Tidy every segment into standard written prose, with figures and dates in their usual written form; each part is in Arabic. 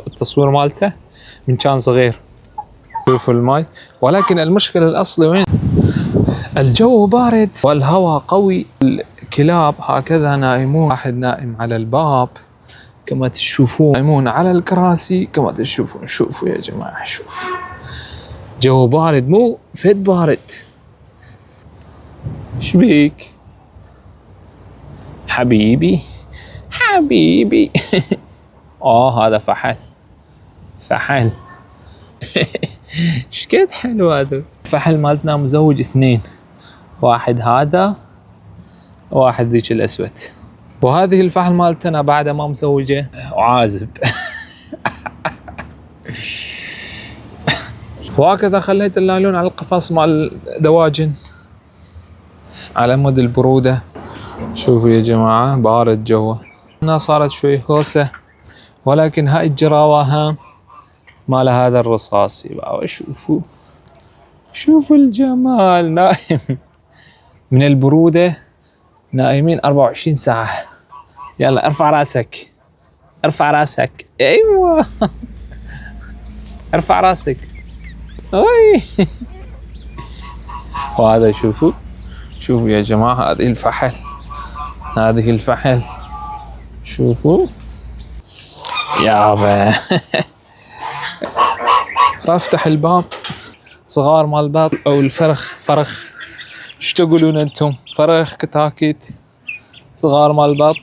التصوير مالته من كان صغير. شوفوا الماي، ولكن المشكلة الأصلي وين؟ الجو بارد والهواء قوي، الكلاب هكذا نائمون، واحد نائم على الباب كما تشوفون، نائمون على الكراسي كما تشوفون. شوفوا يا جماعة، شوف جو بارد، مو فد بارد. شبيك حبيبي حبيبي؟ هذا فحل فحل. شكد حلو هذا الفحل مالتنا، مزوج 2، واحد هذا وواحد ذيك الأسود، وهذه الفحل مالتنا بعد ما مزوجة وعازب. وهكذا خليت اللالون على القفص مال الدواجن على مود البرودة. شوفوا يا جماعة، بارد جوا، هنا صارت شوي هوسة، ولكن هاي الجراوة مال هذا الرصاصي بقى. شوفوا الجمال، نايم من البرودة، نايمين 24 ساعة. يلا ارفع راسك، ارفع راسك، ايوه ارفع راسك. اي وهذا شوفوا يا جماعة، هذه الفحل، شوفوا يابا. افتح الباب، صغار مال الباب او فرخ ايش تقولون انتم؟ فرخ كتاكيت، صغار مال البط.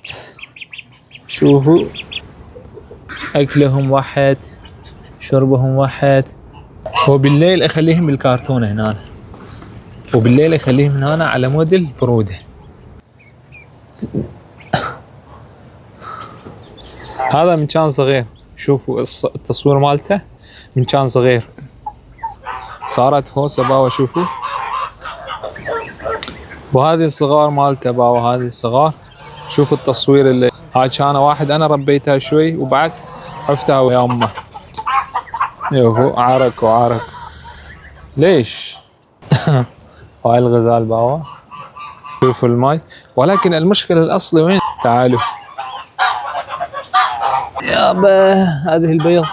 شوفوا اكلهم واحد، شربهم واحد. وبالليل اخليهم بالكرتونة هنا، وبالليل اخليهم هنا على مود البرودة. هذا من كان صغير، شوفوا التصوير مالته من كان صغير، صارت هوسة باوا. شوفوا، وهذه الصغار مالته باوا، هذه الصغار. شوفوا التصوير اللي هاي كان واحد انا ربيتها شوي، وبعد عفتها ويا امه. شوفوا عرك ليش؟ هاي الغزال باوا. شوفوا الماي، ولكن المشكلة الأصلي وين؟ تعالوا يابا، هذه البيض،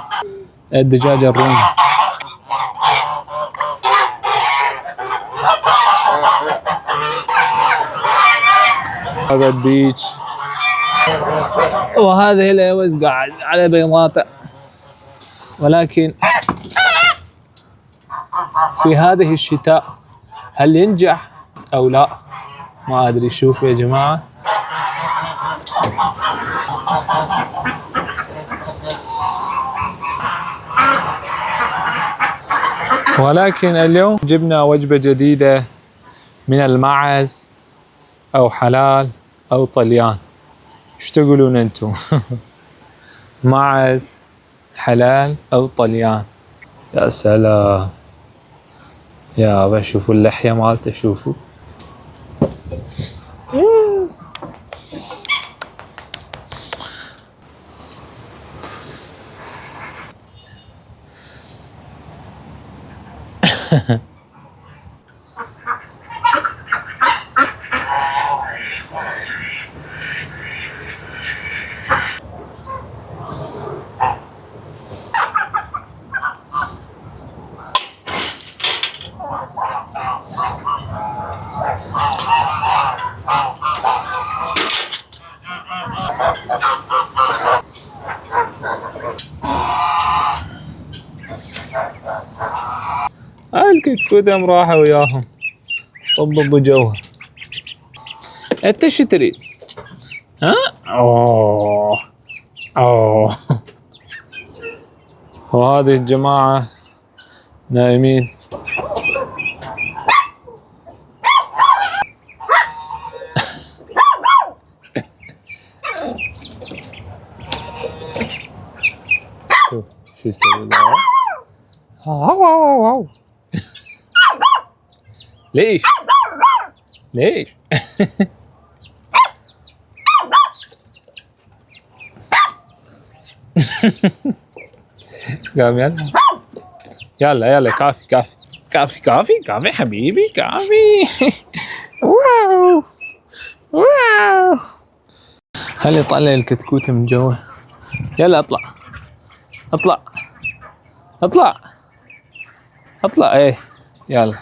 الدجاجة الرومي. هذا الديك، وهذه الأوز قاعد على بيضاته، ولكن في هذه الشتاء هل ينجح أو لا ما أدري. شوفوا يا جماعة، ولكن اليوم جبنا وجبة جديدة من المعز أو حلال أو طليان، ايش تقولون انتم؟ معز، حلال أو طليان. يا سلام يابا، شوفوا اللحية مالته، شوفوا. الكتكوتة راحة وياهم، طببوا جوها. انت شو تريد؟ ها؟ اوه وهذه الجماعة نايمين. شو يسوي ذا؟ ليش؟ قام يلا كافي حبيبي، كافي. واو خلي يطلع الكتكوتة من جوا. يلا اطلع اطلع اطلع اطلع. ايه يلا.